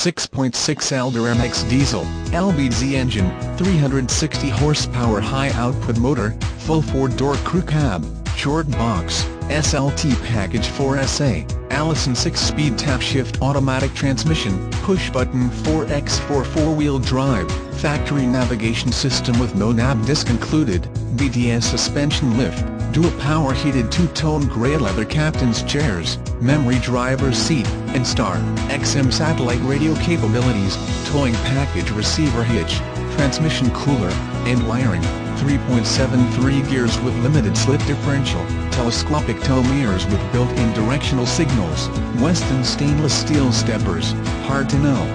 6.6L Duramax diesel, LBZ engine, 360 horsepower high-output motor, full 4-door crew cab, short box, SLT package 4SA, Allison 6-speed tap-shift automatic transmission, push-button 4x4 4-wheel drive, factory navigation system with no nav disc included, BTS suspension lift, dual power heated two-tone grey leather captain's chairs, memory driver's seat, and Star XM satellite radio capabilities, towing package receiver hitch, transmission cooler, and wiring, 3.73 gears with limited slip differential, telescopic tow mirrors with built-in directional signals, Weston stainless steel steppers, hard to know.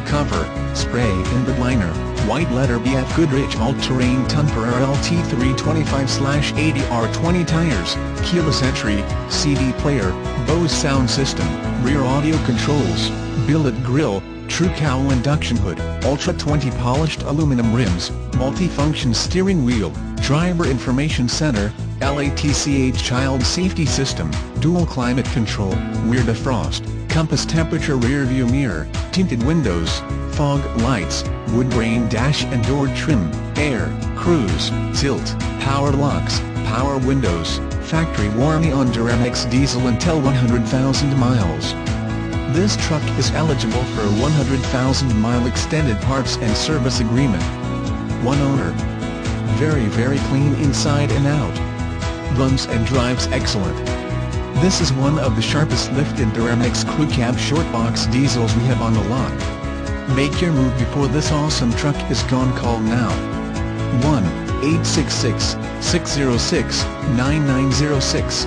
Cover, spray and bed liner, white letter BF Goodrich all-terrain Tumper LT 325/80R20 tires, keyless entry, CD player, Bose sound system, rear audio controls, billet grille, true cowl induction hood, Ultra 20 polished aluminum rims, multi-function steering wheel, driver information center, LATCH child safety system, dual climate control, rear defrost, compass temperature rear view mirror, tinted windows, fog lights, wood grain dash and door trim, air, cruise, tilt, power locks, power windows, factory warranty on Duramax diesel until 100,000 miles. This truck is eligible for a 100,000-mile extended parts and service agreement. One owner. Very clean inside and out. Runs and drives excellent. This is one of the sharpest lifted Duramax crew cab short box diesels we have on the lot. Make your move before this awesome truck is gone. Call now. 1-866-606-9906.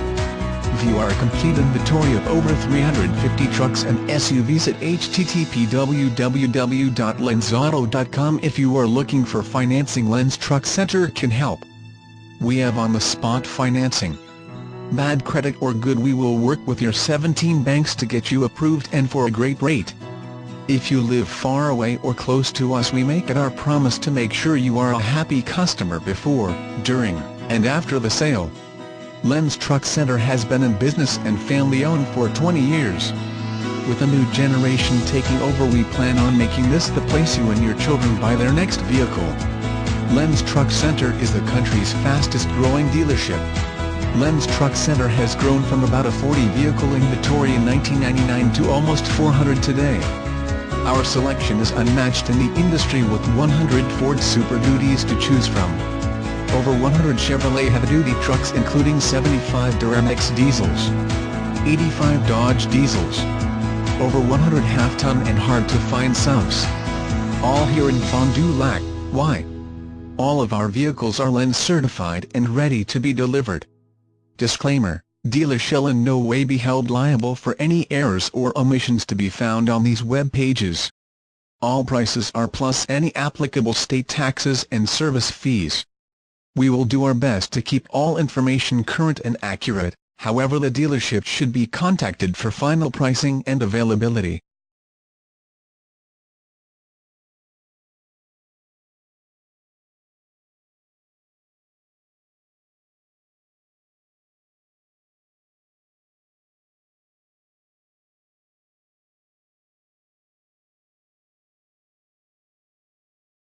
View our complete inventory of over 350 trucks and SUVs at http://www.lensauto.com. If you are looking for financing, Lens Truck Center can help. We have on-the-spot financing. Bad credit or good, we will work with your 17 banks to get you approved and for a great rate. If you live far away or close to us, we make it our promise to make sure you are a happy customer before, during, and after the sale. Lens Truck Center has been in business and family-owned for 20 years. With a new generation taking over, we plan on making this the place you and your children buy their next vehicle. Lens Truck Center is the country's fastest-growing dealership. Lens Truck Center has grown from about a 40-vehicle inventory in 1999 to almost 400 today. Our selection is unmatched in the industry with 100 Ford Super Duties to choose from. Over 100 Chevrolet heavy-duty trucks including 75 Duramax diesels, 85 Dodge diesels, over 100 half-ton and hard-to-find subs. All here in Fond du Lac. Why? All of our vehicles are Lens certified and ready to be delivered. Disclaimer: dealers shall in no way be held liable for any errors or omissions to be found on these web pages. All prices are plus any applicable state taxes and service fees. We will do our best to keep all information current and accurate, however the dealership should be contacted for final pricing and availability.